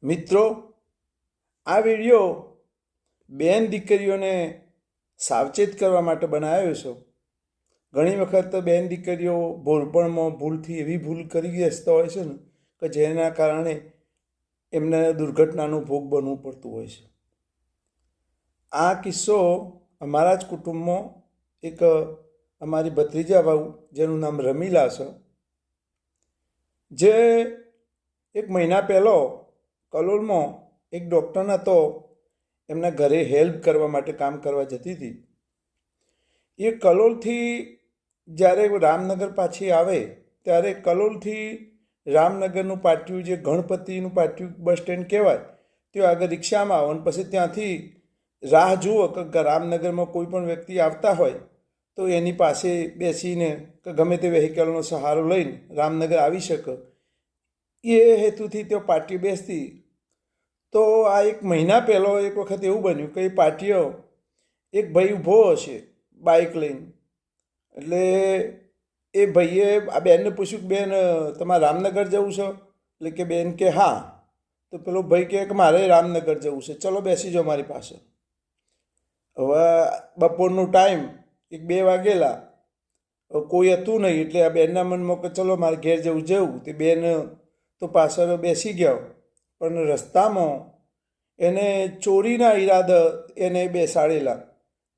મિત્રો, આ વિડીયો બેન દીકરીઓને સાવચેત કરવા માટે બનાવ્યો છે. ઘણી વખત બેન દીકરીઓ ભોળપણમાં ભૂલથી એવી ભૂલ કરી બેસતા હોય છે ને કે જેના કારણે એમને દુર્ઘટનાનો ભોગ બનવું પડતું હોય છે. આ કિસ્સો અમારા જ કુટુંબમાં એક અમારી ભત્રીજા વહુ જેનું નામ રમીલા છે, જે એક મહિના પહેલાં કલોલમાં એક ડૉક્ટરને તો એમના ઘરે હેલ્પ કરવા માટે કામ કરવા જતી હતી. એ કલોલથી જ્યારે રામનગર પાછી આવે ત્યારે કલોલથી રામનગરનું પાટિયું, જે ગણપતિનું પાટિયું બસ સ્ટેન્ડ કહેવાય, ત્યાં આગળ રિક્ષામાં આવો અને પછી ત્યાંથી રાહ જુઓ કે રામનગરમાં કોઈ પણ વ્યક્તિ આવતા હોય તો એની પાસે બેસીને કે ગમે તે વેહિકલનો સહારો લઈને રામનગર આવી શકે, એ હેતુથી તે પાટિયું બેસતી. તો આ એક મહિના પહેલાં એક વખત એવું બન્યું કે એ પાટિયો એક ભાઈ ઊભો હશે બાઇક લઈને. એટલે એ ભાઈએ આ બેનને પૂછ્યું કે બેન, તમારે રામનગર જવું છે? એટલે કે બેન કે હા. તો પેલો ભાઈ કહે કે મારે રામનગર જવું છે, ચલો બેસી જાઓ મારી પાસે. હવે બપોરનો ટાઈમ 1-2 વાગેલા, કોઈ હતું નહીં. એટલે આ બેનના મનમાં કે ચલો મારે ઘેર જવું. તે બેન તો પાછળ બેસી ગયો, પણ રસ્તામાં એને ચોરીના ઈરાદા એને બેસાડેલા.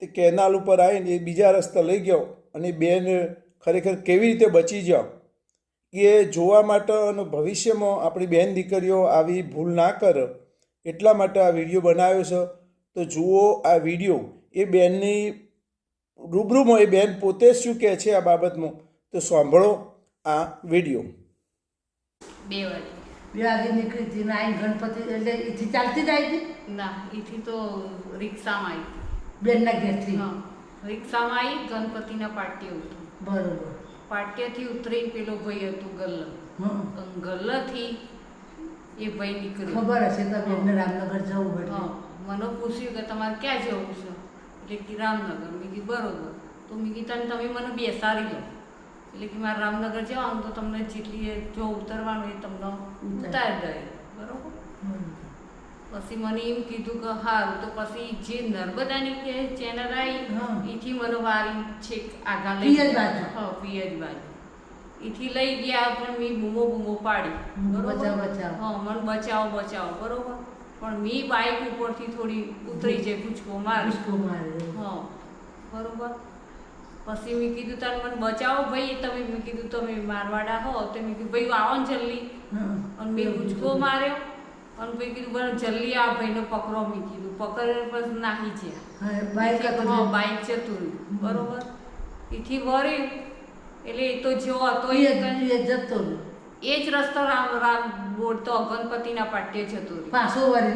તે કેનાલ ઉપર આવીને એ બીજા રસ્તા લઈ ગયો અને બેન ખરેખર કેવી રીતે બચી જાઓ એ જોવા માટે અને ભવિષ્યમાં આપણી બેન દીકરીઓ આવી ભૂલ ના કરે એટલા માટે આ વિડીયો બનાવ્યો છે. તો જુઓ આ વિડીયો. એ બેનની રૂબરૂમાં એ બેન પોતે શું કહે છે આ બાબતમાં, તો સાંભળો આ વિડીયો. 2 વાગે નીકળી હતી ને આઈ ગણપતિ, એટલે એથી ચાલતી જ આવી હતી? ના, એથી તો રિક્ષામાં આવી. બેનના ઘેરથી? હા, રિક્ષામાં આવી, ગણપતિના પાટિયે ઉતરી. બરોબર. પાટિયાથી ઉતરી પેલો ભાઈ હતું ગલ્લાથી એ ભાઈ નીકળ્યો. ખબર હશે તો બેનને રામનગર જવું પડે. હા, મને પૂછ્યું કે તમારે ક્યાં જવું છે? એટલે કે રામનગર. મેં કીધું બરોબર. તો મેં કીધું તમે મને બેસાડી લો. એટલે કે મારે રામનગર જવાનું, તો તમને જેટલી જો ઉતરવાનું એ તમને ઉતારી દે. બરોબર. પછી મને એમ કીધું કે સારું. તો પછી જે નર્મદાની કે ચેનલ આવી એથી મને વારી છેક આગળ લઈ ગયા. હા, પિયજ બાજુ એથી લઈ ગયા. પણ મેં બૂમો પાડી. બરોબર. હા, મને બચાવો. બરોબર. પણ મેં બાઇક ઉપરથી થોડી ઉતરી જાય, પૂછકો મારે. હા, બરોબર. પછી મેં કીધું તારે મને બચાવો ભાઈ. તમે મેં કીધું તમે મારવાડા હો. તો મેં કીધું ભાઈ આવો ને જલ્દી. અને મેં પૂછકો માર્યો અને ભાઈ કીધું બરાબર જલ્દી આ ભાઈને પકડો. મેં કીધું પકડે પછી નાહી ગયા. બાઇક જતું રહ્યું. બરોબર. એથી વળ્યું એટલે એ તો જો હતો એ જતો એ જ રસ્તો રામ બોલતો ગણપતિના પાટિયે જતો રહ્યો. પાછો વળી.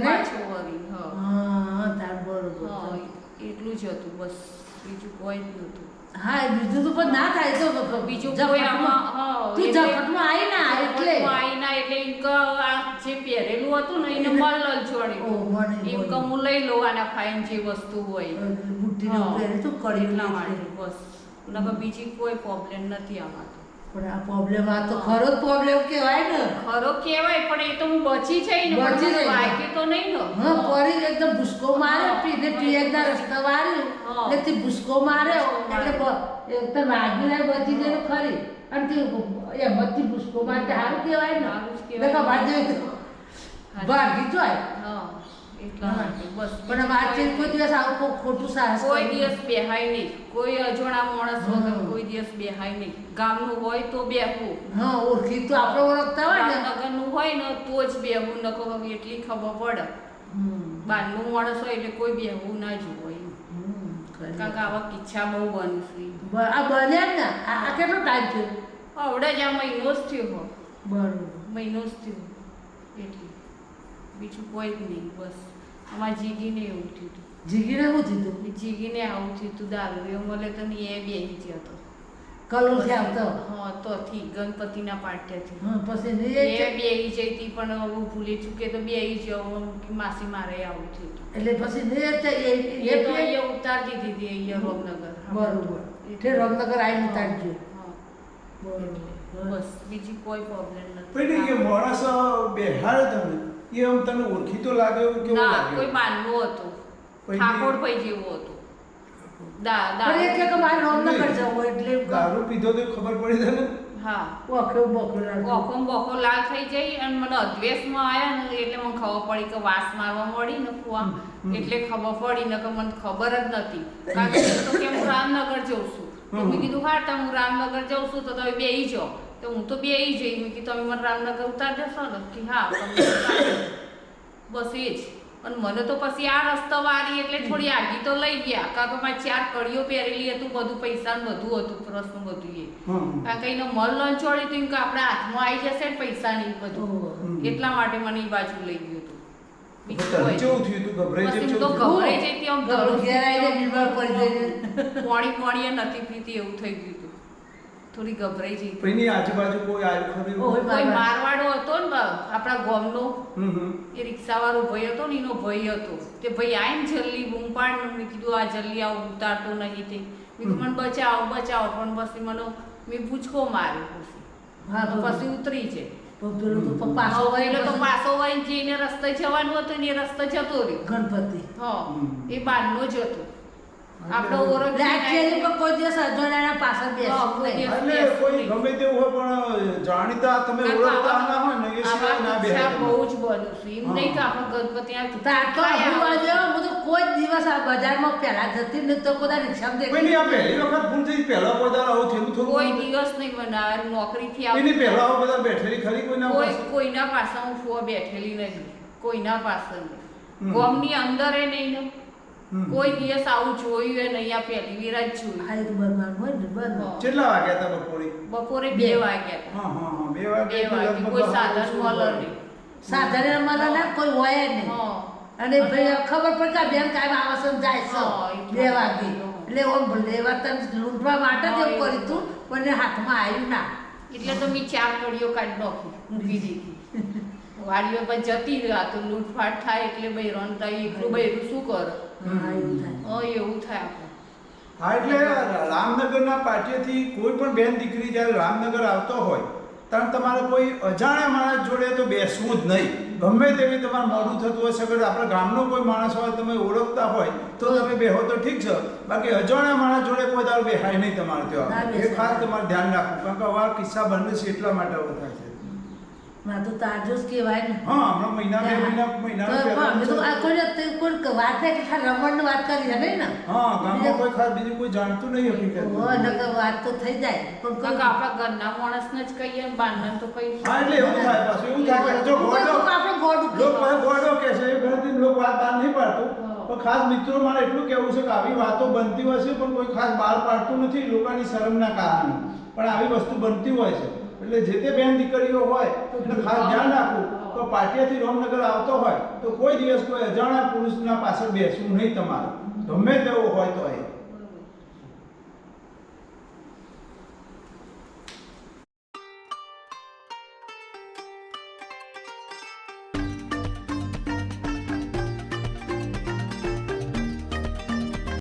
હા, બરોબર. એટલું જ હતું બસ, બીજું કોઈ જ નહોતું. હા, બીજું તો પણ ના થાય તો બીજું કોઈ આમાં તું ઝપટમાં આવી ના એટલે આ જે પહેરેલું હતું ને એને મલલ છોડી એમ કે હું લઈ લઉં આના ફાઇન જે વસ્તુ હોય બુટ્ટીને પહેરે તો કડી એટલા માટે બસ. નકર બીજી કોઈ પ્રોબ્લેમ નથી આમાં. પણ આ પ્રોબ્લેમ, આ તો ખરો જ પ્રોબ્લેમ કહેવાય ને. ખરો કહેવાય, પણ એ તો હું બચી જઈ ને, વાગ્યું તો નહીં ને. હા, પરી એકદમ ભૂસકો માર્યો, પીને પિયજના રસ્તા વાળ્યું એટલે તે ભૂસકો માર્યો એટલે એકદમ વાગ્યું ને બચી ગયેલું ખરી. અને તે એમથી ભૂસકો મારતે સારું કહેવાય ને. ભાગી જાય. હા, એટલા માટે બસ. પણ વાતચીત કોઈ દિવસ આવું ખોટું સાહસ કોઈ દિવસ બેહાય નહીં. કોઈ અજોણા માણસ વગર કોઈ દિવસ બેહાય નહીં. ગામનું હોય તો બેહવું. હા, ઓળખી તો આપણે ઓળખતા હોય ને. નગરનું હોય ને તો જ બેહવું. નકો એટલી ખબર પડે. બહારનું માણસ હોય એટલે કોઈ બેહવું ના જોવું. કારણ કે આવા કિચ્છા બહુ બનશે. આ બન્યા ને. આ કેટલો ટાઈમ થયો? આવડે જ આ મહિનો જ થયો. બરોબર, મહિનો જ થયો. એટલે બીજું કોઈ જ નહીં. બસ અમારા જીગીને એવું થયું હતું. જીગીને શું થયું? જીગીને આવું થયું હતું. દારૂ એ મળે તો ને એ બેહી ગયો હતો. કલોલથી આવતો? હા, તોથી ગણપતિના પાટિયાથી. હા, પછી એ બેહી જઈ હતી, પણ હું ભૂલી ચૂકે તો બેહી જાઉં. માસી મારે આવું થયું હતું. એટલે પછી એ તો અહીંયા ઉતારી દીધી હતી અહીંયા રોમનગર. બરોબર. એટલે રોમનગર આવીને ઉતારજો. બસ બીજી કોઈ પ્રોબ્લેમ નથી. માણસ બેહાડે તમે એ આમ તને ઓળખીતો લાગે એવું કેવું ના લાગ્યું? કોઈ બારનું હતું પછી- ઠાકોરભાઈ જેવું હતું પણ એ કે મારે રામનગર જવું એટલે દારૂ પીધો તો ખબર પડી તને? હા બોખરો બોખરો ઓખો બોખો લાલ થઈ જાય અને મને અદ્વેષમાં આવ્યા ને એટલે મને ખબર પડી કે વાસ મારવા મળી ને કુવા એટલે ખબર પડી ને કે મને ખબર જ નથી કારણ કે હું તો કેમ રામનગર જઉં છું તો મેં કીધું હા તો હું રામનગર જઉં છું તો તમે બેહી જાઓ તો હું તો બેહી જઈ મેં કીધું તમે મને રામનગર ઉતાર દેશો ને કે હા તમને ઉતારી. બસ એ જ અને મને તો પછી આ રસ્તા વાળી એટલે થોડી આગી તો લઈ ગયા કારણ કે મારે 4 કડીઓ પહેરેલી હતું બધું પૈસા ને બધું હતું પ્રશ્ન બધું એ કારણ કે એનો મલ લંચોળી હતું કે આપણે હાથમાં આવી જશે ને પૈસા નહીં બધું એટલા માટે મને એ બાજુ લઈ ગયું હતું બીજું તને કોઈ કેવું થયું? તું ગભરાઈ પછી જઈ? હું તો કેવું થયું? ગભરાઈ જઈતી આમ ધડું ઘેર આવીને બીમાર પડી જઈને પાણી નથી પીતી એવું થઈ ગયું હતું થોડી ગભરાઈ જઈ પણ એની આજુબાજુ કોઈ આવ્યું ખરું? ઓય. કોઈ મારવાડો હતો ને આપણા ગામનો હમ. એ રિક્ષાવાળો ભાઈ હતો ને એનો ભાઈ હતો તે ભાઈ આવીને જલ્દી બૂમ પાડ મેં કીધું આ જલ્દી આવું ઉતારતો નહીં તે મેં કીધું મને બચાવો બચાવો પણ પછી મને મેં પૂછકો માર્યો પછી હા, પછી ઉતરી છે પેલું તો પાછો એટલે તો વળી પાછો વળી જઈને રસ્તે જવાનું હતું ને એ રસ્તે જતો રહ્યો ગણપતિ હા એ બારનો જ હતો આપણો ઓળખ લાઠીએ પણ કોઈ દિવસ અજોડાના પાછળ હા, કોઈ બેસવું નહીં. દિવસ. એટલે કોઈ ગમે તેવું હોય પણ જાણીતા તમે ઓળખતા ના હોય ને એ સિવાય ના બે બહુ જ બન્યું છે એમ નહીં કે આપણે ગણપતિ તાર તો હું આજે હું તો કોઈ દિવસ આ બજારમાં પહેલા જતી ને તો કોઈ રિક્ષામાં કોઈ દેખી નહીં, આ પહેલી વખત ભૂલ થઈ, પહેલા બધા આવું થયું થોડું કોઈ ઘણું? દિવસ નહીં બનાવે નોકરીથી એની પહેલા આવતા આવું બધા બેઠેલી ખરી કોઈના પાસે? કોઈના પાસે હું ફુવા બેઠેલી નહીં કોઈના પાસે નહીં હમ. ગામની અંદર એ નહીં ને હમ. કોઈ દિવસ આવું જોયું એ નહીં આ પહેલી વાર જ જોયું આ એક બનવાનું હોય ને બનવાનું. કેટલા વાગ્યા હતા બપોરે? બપોરે 2 વાગ્યા હતા. હા હા હા 2 વાગ્યા 2 વાગે કોઈ સાધન મળે નહીં સાધારણ મળે ને કોઈ હોય જ નહીં. હા અને ભાઈ ખબર પડે કે આ બેન કાંઈ આવશે ને જાય છે. હા, 2 વાગે એટલે ઓમ લેવા તને લૂંટવા માટે જ એવું કર્યું હતું પણ એ હાથમાં આવ્યું ના. એટલે તો મેં 4 કડીઓ કાઢી નાખી મૂકી દીધી વાડીઓ પર જતી રહ્યા તો લૂંટફાટ થાય એટલે બૈરોન થાય એકલું બૈરું શું કરે હા, એવું થાય. એવું થાય આપણે. હા એટલે રામનગરના પાટિયેથી કોઈ પણ બેન દીકરી જ્યારે રામનગર આવતો હોય ત્યારે તમારે કોઈ અજાણ્યા માણસ જોડે તો બેસવું જ નહીં. ગમે તેવી તમારે મોડું થતું હશે કે આપણા ગામનો કોઈ માણસ હોય તમે ઓળખતા હોય તો તમે બેહો તો ઠીક છે, બાકી અજાણ્યા માણસ જોડે કોઈ દાડો બેહાય નહીં તમારે ના ત્યાં. એ બેસાય. ખાસ તમારે ધ્યાન રાખવું કારણ કે આવા કિસ્સા બને છે એટલા માટે આવું થાય છે. ના તો તાજો જ કહેવાય ને. હા હમણાં મહિના બે મહિના તો અમે તો આ કોઈ વાત નહીં કે ખાલી રમણની વાત કરી છે નહીં ને. હા ગામમાં કોઈ ખાસ બીજું કોઈ જાણતું નહીં હકીકત. હોય નકર વાત તો થઈ જાય પણ કારણ કે આપણા ઘરના માણસને જ કહીએ ને બહારના તો કઈ હા એટલે એવું થાય પાછું એવું થાય કે જો ગોળો આપણે ગોળું લોક પાસે ગોળો કે છે એ ઘરથી લોક વાત બહાર નહીં પાડતું. પણ ખાસ મિત્રો મારે એટલું કહેવું છે કે આવી વાતો બનતી હોય છે પણ કોઈ ખાસ બહાર પાડતું નથી લોકોની શરમના કારણે, પણ આવી વસ્તુ બનતી હોય છે. એટલે જે તે બેન દીકરીઓ હોય એટલે ખાસ ધ્યાન રાખવું તો પાટિયાથી રામનગર આવતો હોય તો કોઈ દિવસ કોઈ અજાણ્યા પુરુષના પાછળ બેસવું નહીં તમારે, ગમે તેવો હોય તો એ